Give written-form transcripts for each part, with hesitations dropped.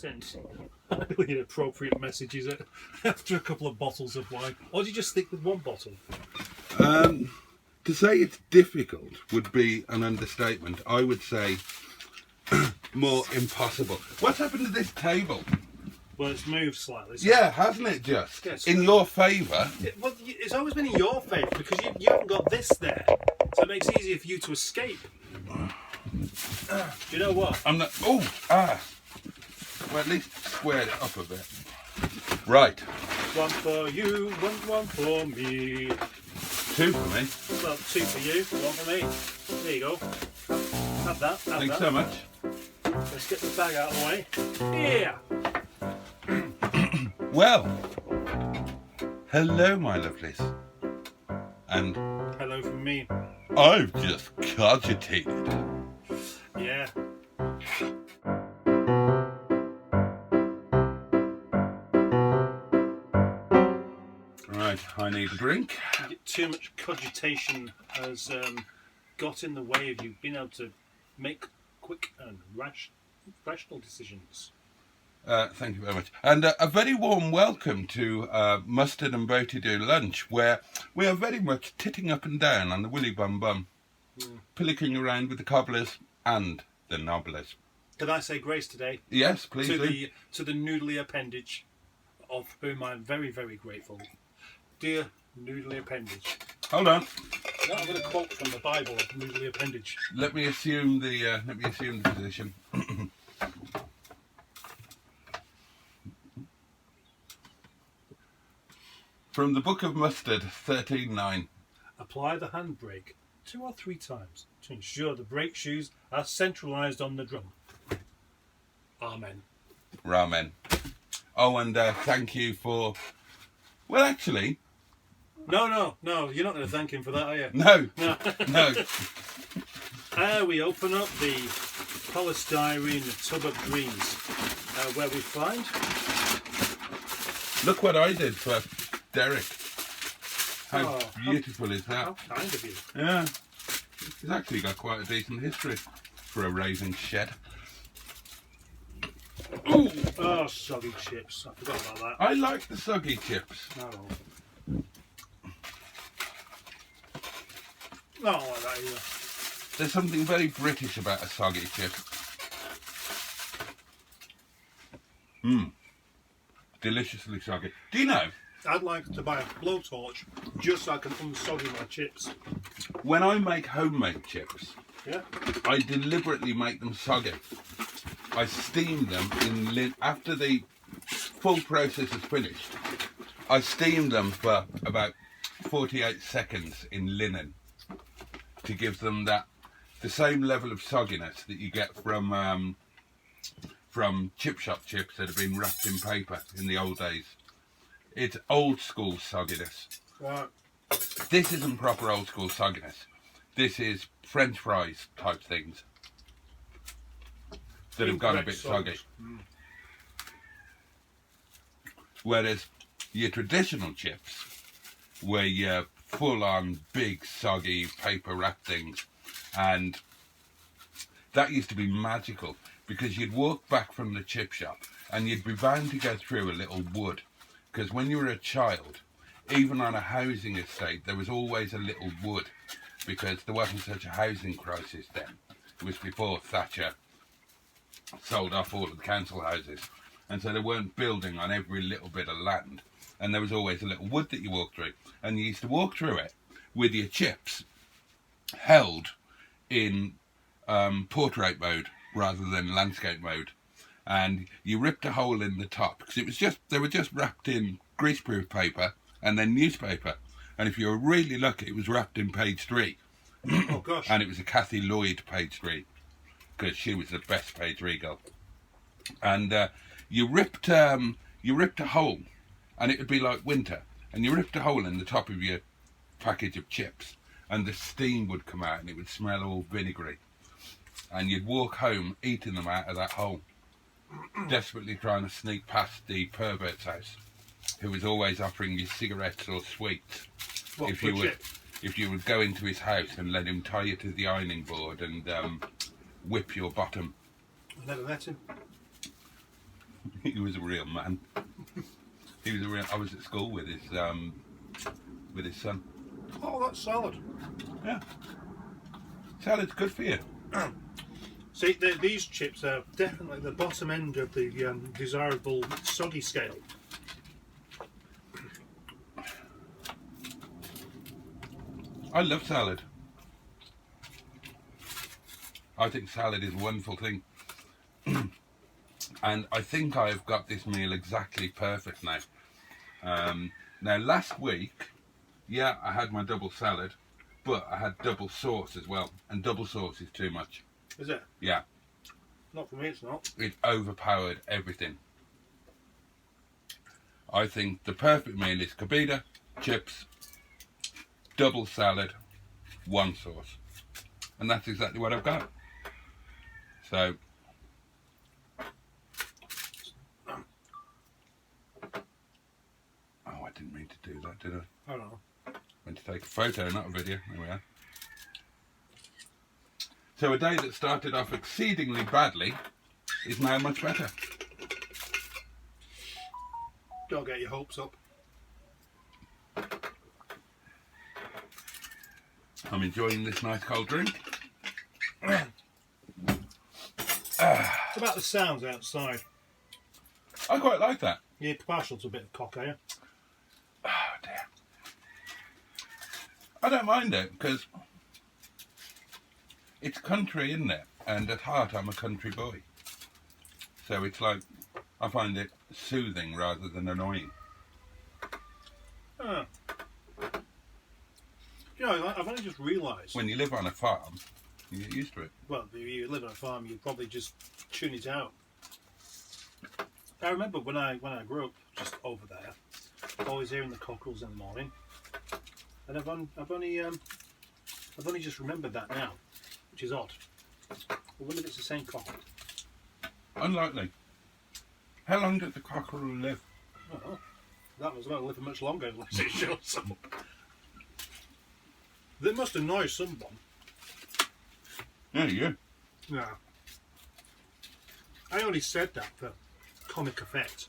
sent highly inappropriate messages after a couple of bottles of wine. Or do you just stick with one bottle? To say it's difficult would be an understatement. I would say more impossible. What's happened to this table? Well, it's moved slightly. So Yeah, hasn't it just? Yes. In your favour? Well, it's always been in your favour because you haven't got this there. So it makes it easier for you to escape. Do you know what? I'm not... Oh, well, at least squared it up a bit. Right. One for you, one for me. Two for me. Well, two for you, one for me. There you go. Have that. Thanks so much. Let's get the bag out of the way. Yeah. Well, hello, my lovelies. And Hello from me. I've just cogitated. Yeah. Right, I need a drink. Too much cogitation has got in the way of you being able to make quick and rational decisions. Thank you very much. And a very warm welcome to Mustard and Boaty Do Lunch, where we are very much titting up and down on the willy bum bum, pillicking around with the cobblers and the nobblers. Did I say grace today? Yes, please do. To the noodly appendage, of whom I'm very, very grateful. Dear noodly appendage. Hold on. Now I'm going to quote from the Bible of noodly appendage. Let me assume the position. From the Book of Mustard, 13:9. Apply the handbrake 2 or 3 times to ensure the brake shoes are centralised on the drum. Amen. Ramen. Oh, and thank you for... Well, actually... No, you're not going to thank him for that, are you? No. We open up the polystyrene tub of dreams, where we find... Look what I did for Derek. How beautiful is that? How kind of you. Yeah. He's actually got quite a decent history for a raving shed. Ooh. Oh, soggy chips. I forgot about that. I like the soggy chips. No. No, I don't like that either. There's something very British about a soggy chip. Deliciously soggy. Do you know? I'd like to buy a blowtorch just so I can unsoggy my chips. When I make homemade chips, Yeah? I deliberately make them soggy. I steam them in after the full process is finished. I steam them for about 48 seconds in linen to give them the same level of sogginess that you get from chip shop chips that have been wrapped in paper in the old days. It's old school sogginess. Right. This isn't proper old school sogginess. This is French fries type things that have gone a bit soggy. Whereas your traditional chips, where you're full on big soggy paper wrap things, and that used to be magical because you'd walk back from the chip shop and you'd be bound to go through a little wood, because when you were a child, even on a housing estate, there was always a little wood because there wasn't such a housing crisis then. It was before Thatcher sold off all of the council houses, and so they weren't building on every little bit of land, and there was always a little wood that you walked through, and you used to walk through it with your chips held in portrait mode rather than landscape mode, and you ripped a hole in the top because they were just wrapped in greaseproof paper and then newspaper, and if you were really lucky it was wrapped in page 3. Oh gosh. And it was a Kathy Lloyd page 3 because she was the best page 3 girl, and you ripped a hole, and it would be like winter, and you ripped a hole in the top of your package of chips and the steam would come out and it would smell all vinegary, and you'd walk home eating them out of that hole, desperately trying to sneak past the pervert's house, who was always offering you cigarettes or sweets. What, if you would go into his house and let him tie you to the ironing board and whip your bottom. I never met him. He was a real man. He was a real. I was at school with his son. Oh, that's salad. Yeah. Salad's good for you. See, these chips are definitely the bottom end of the desirable soggy scale. I love salad. I think salad is a wonderful thing. And I think I've got this meal exactly perfect now. Now, last week, yeah, I had my double salad, but I had double sauce as well. And double sauce is too much. Is it? Yeah. Not for me, it's not. It overpowered everything. I think the perfect meal is cabida, chips, double salad, one sauce. And that's exactly what I've got. So, oh, I didn't mean to do that, did I? I don't know. Meant to take a photo, not a video. There we are. So a day that started off exceedingly badly is now much better. Don't get your hopes up. I'm enjoying this nice cold drink. It's about the sounds outside. I quite like that. You're partial to a bit of cock, are you? Oh dear. I don't mind it because it's country, isn't it? And at heart, I'm a country boy. So it's like, I find it soothing rather than annoying. Oh. You know, I've only just realised. When you live on a farm, you get used to it. Well, if you live on a farm, you probably just tune it out. I remember when I grew up just over there, always hearing the cockerels in the morning, and I've only just remembered that now, which is odd. I wonder if it's the same cockerel. Unlikely. How long did the cockerel live? Oh, that was going to live for much longer unless it shows up. They must annoy someone. Yeah, you. Yeah. I only said that for comic effect.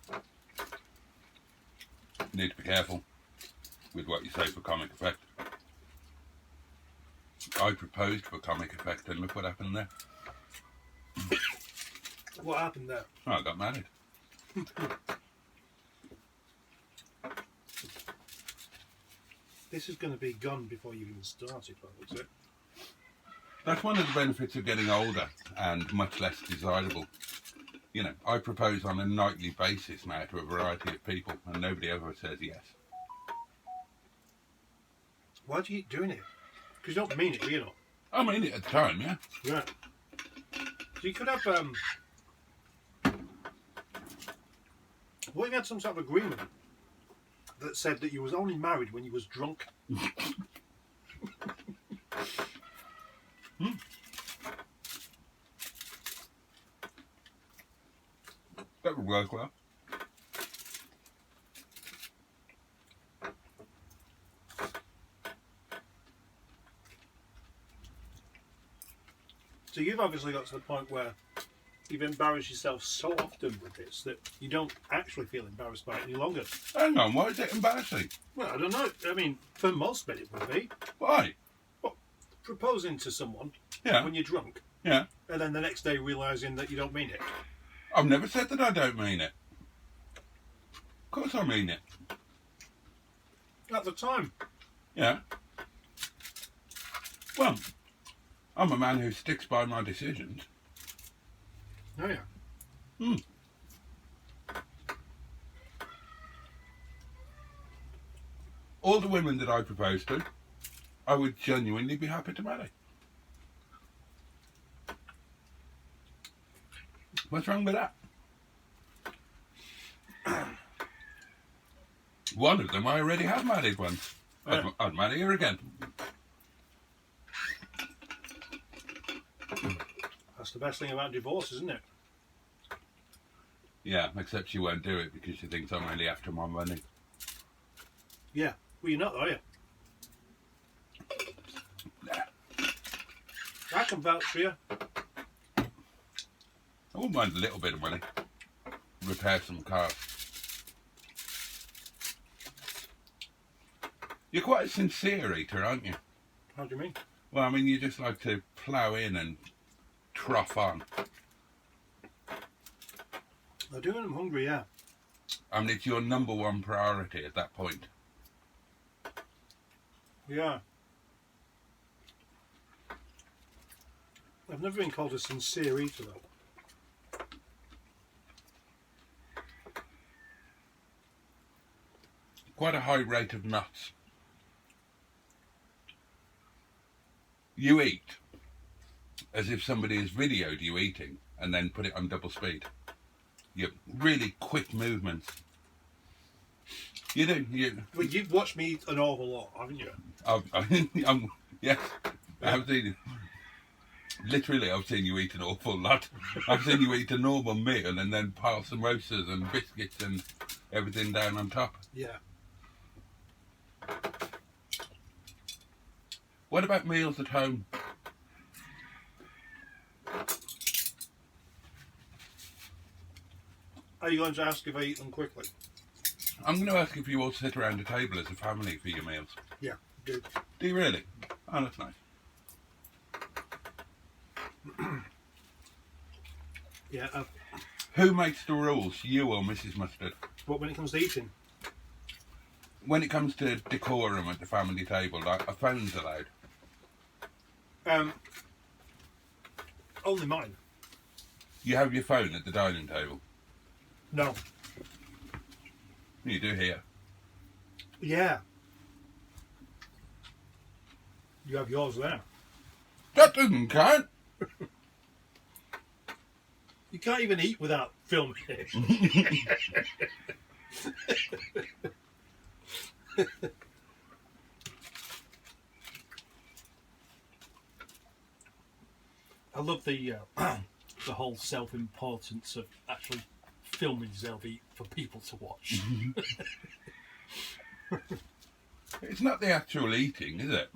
You need to be careful with what you say for comic effect. I proposed for comic effect and look what happened there. What happened there? Oh, I got married. This is going to be gone before you even started, by the looks of it. That's one of the benefits of getting older and much less desirable. You know, I propose on a nightly basis now to a variety of people and nobody ever says yes. Why do you keep doing it? Because you don't mean it, do you know? I mean it at the time, yeah. Yeah. So you could have, what if you had some sort of agreement that said that you was only married when you was drunk? That would work well. So you've obviously got to the point where you've embarrassed yourself so often with this that you don't actually feel embarrassed by it any longer. Hang on, why is it embarrassing? Well, I don't know. I mean, for most men it would be. Why? Well, proposing to someone Yeah. when you're drunk, Yeah. and then the next day realising that you don't mean it. I've never said that I don't mean it. Of course I mean it. At the time. Yeah. Well, I'm a man who sticks by my decisions. Oh, yeah. Hmm. All the women that I propose to, I would genuinely be happy to marry. What's wrong with that? One of them I already have married once. Yeah. I'd marry her again. That's the best thing about divorce, isn't it? Yeah, except she won't do it because she thinks I'm only after my money. Yeah. Well, you're not, are you? Nah. I can vouch for you. I wouldn't mind a little bit of money. Repair some cars. You're quite a sincere eater, aren't you? How do you mean? Well, I mean, you just like to plough in and trough on. I do when I'm hungry, yeah. I mean, it's your number one priority at that point. Yeah. I've never been called a sincere eater, though. Quite a high rate of nuts. You eat as if somebody has videoed you eating and then put it on double speed. You really quick movements. You do. Well, you've watched me eat an awful lot, haven't you? Yes, I've seen it. Literally, I've seen you eat an awful lot. I've seen you eat a normal meal and then pile samosas and biscuits and everything down on top. Yeah. What about meals at home? Are you going to ask if I eat them quickly? I'm going to ask if you all sit around a table as a family for your meals. Yeah, do. Do you really? Oh, that's nice. Yeah. Who makes the rules, you or Mrs. Mustard? But when it comes to eating? When it comes to decorum at the family table, like, are phones allowed? Only mine. You have your phone at the dining table? No. You do here. Yeah. You have yours there. That doesn't count. You can't even eat without filming it. I love the whole self-importance of actually filming yourself eat for people to watch. It's not the actual eating, is it?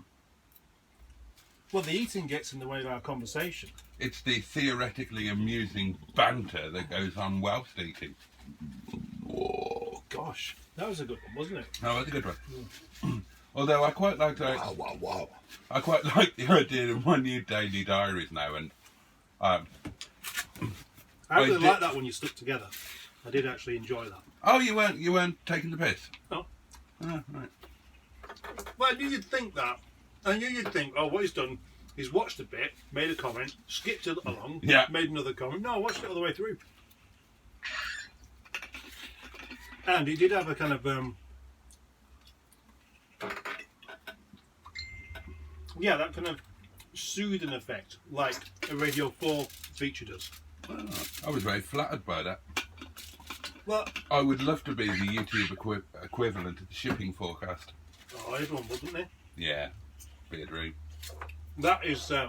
Well, the eating gets in the way of our conversation. It's the theoretically amusing banter that goes on whilst eating. Oh, gosh. That was a good one, wasn't it? No, that's a good one. Although I quite like that. Wow. I quite like the idea of my new daily diaries now, and I really like that when you stuck together. I did actually enjoy that. Oh, you weren't taking the piss? No. Oh, right. Well, I knew you'd think that. I knew you'd think, oh, what he's done, he's watched a bit, made a comment, skipped it along, Yeah. made another comment. No, I watched it all the way through. And he did have a kind of, yeah, that kind of soothing effect, like a Radio 4 feature does. Oh, I was very flattered by that. Well, I would love to be the YouTube equivalent of the shipping forecast. oh, everyone wouldn't they? Yeah, be a dream. That is, I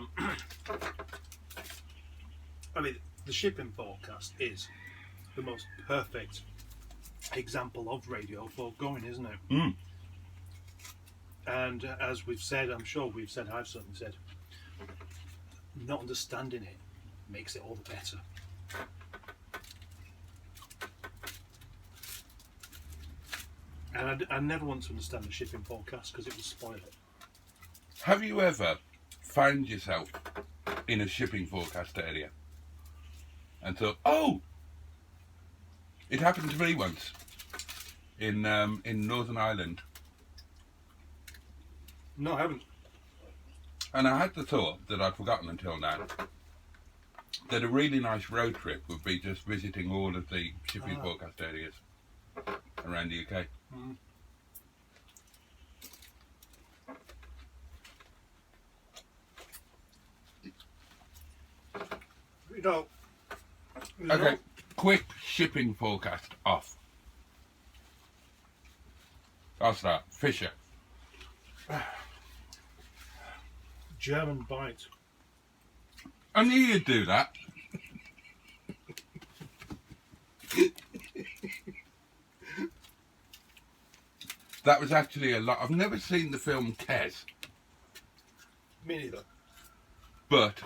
mean, the shipping forecast is the most perfect example of Radio 4 going, isn't it? Mm. And as we've said, I'm sure we've said, I've certainly said, not understanding it makes it all the better. And I never want to understand the shipping forecast because it will spoil it. Have you ever found yourself in a shipping forecast area and thought, oh, it happened to me once in Northern Ireland, No, I haven't. and I had the thought that I'd forgotten until now that a really nice road trip would be just visiting all of the shipping forecast areas around the UK. Mm. You know, Okay, quick shipping forecast off. I'll start. Fisher. German bite. I knew you'd do that. That was actually a lot. I've never seen the film Kes, Me neither. but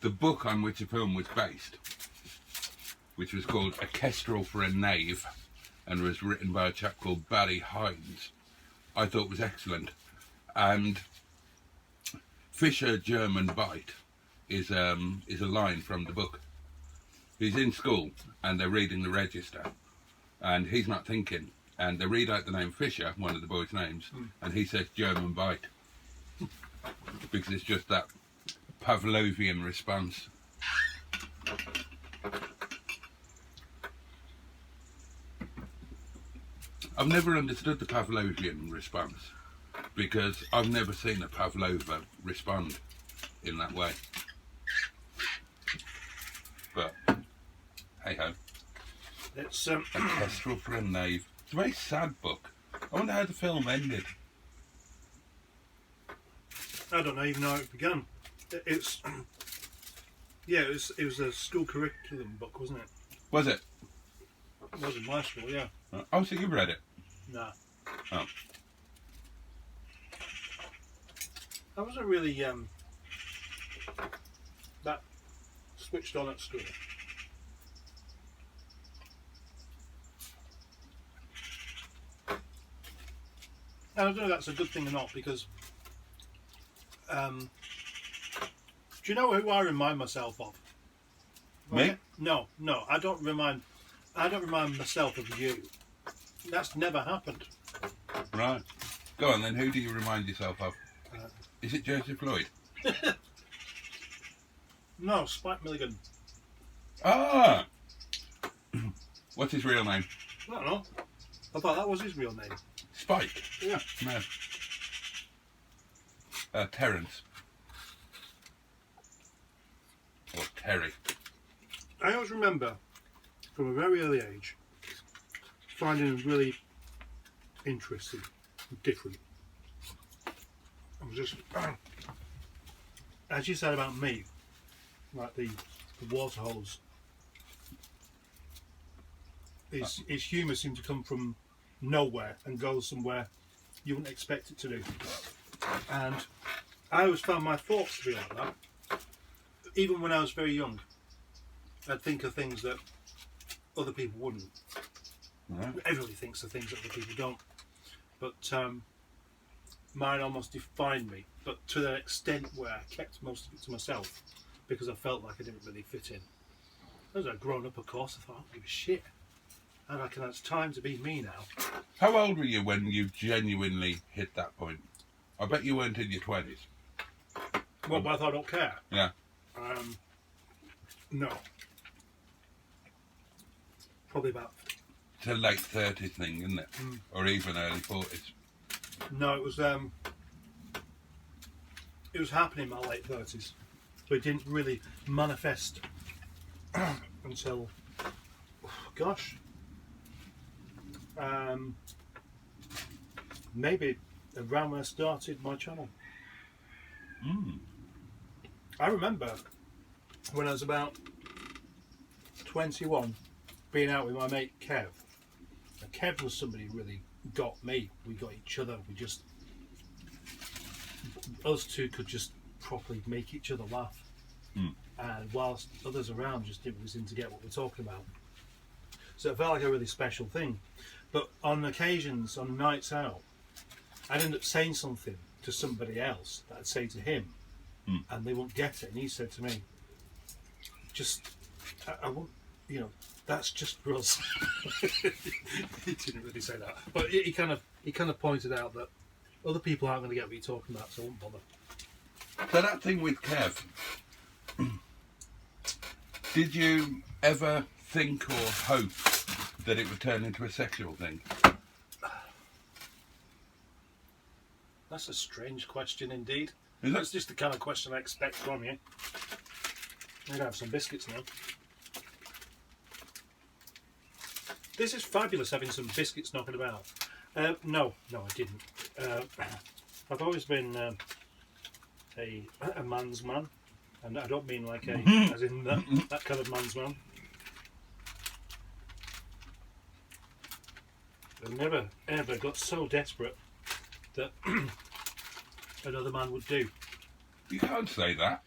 the book on which the film was based which was called A Kestrel for a Knave and was written by a chap called Barry Hines, I thought was excellent. And Fisher German Bite is a line from the book. He's in school and they're reading the register and he's not thinking, and they read out the name Fisher, one of the boys' names, and he says German Bite because it's just that Pavlovian response. I've never understood the Pavlovian response because I've never seen a pavlova respond in that way. But hey ho. It's A Kestrel for a Knave. It's a very sad book. I wonder how the film ended. I don't even know how it began. It's yeah, it was a school curriculum book, wasn't it? Was it? It was in my school, yeah. Oh, so you've read it? Nah. Oh. I wasn't really that switched on at school. And I don't know if that's a good thing or not, because do you know who I remind myself of? Me? No, I don't remind myself of you. That's never happened. Right. Go on then, who do you remind yourself of? Is it Joseph Lloyd? No, Spike Milligan. Ah! What's his real name? I don't know. I thought that was his real name. Spike? Yeah. No. Terence. Or Terry. I always remember, from a very early age, finding him really interesting, different. I was just, as you said about me, like the waterholes. His humour seemed to come from nowhere and go somewhere you wouldn't expect it to do. And I always found my thoughts to be like that. Even when I was very young, I'd think of things that other people wouldn't. Right. Everybody thinks of things that other people don't. But mine almost defined me, but to the extent where I kept most of it to myself because I felt like I didn't really fit in. As I'd grown up, of course, I thought, I don't give a shit. I reckon it's time to be me now. How old were you when you genuinely hit that point? I bet you weren't in your 20s. Well, but I thought I don't care. Yeah. No. Probably about... It's a late 30s thing, isn't it? Or even early 40s. No, it was happening in my late 30s. But it didn't really manifest until... gosh... maybe around when I started my channel. I remember when I was about 21 being out with my mate Kev. And Kev was somebody who really got me. We got each other. Us two could just properly make each other laugh. And whilst others around just didn't really seem to get what we're talking about. So it felt like a really special thing. But on occasions, on nights out, I'd end up saying something to somebody else that I'd say to him, and they won't get it. And he said to me, I won't, that's just for us. He didn't really say that. But he kind of pointed out that other people aren't going to get what you're talking about, so I won't bother. So that thing with Kev, did you ever think or hope that it would turn into a sexual thing? That's a strange question indeed. Is it? That's just the kind of question I expect from you. I'm going to have some biscuits now. This is fabulous, having some biscuits knocking about. No, I didn't. I've always been a man's man, and I don't mean like as in that kind of man's man. I've never ever got so desperate that another man would do. You can't say that.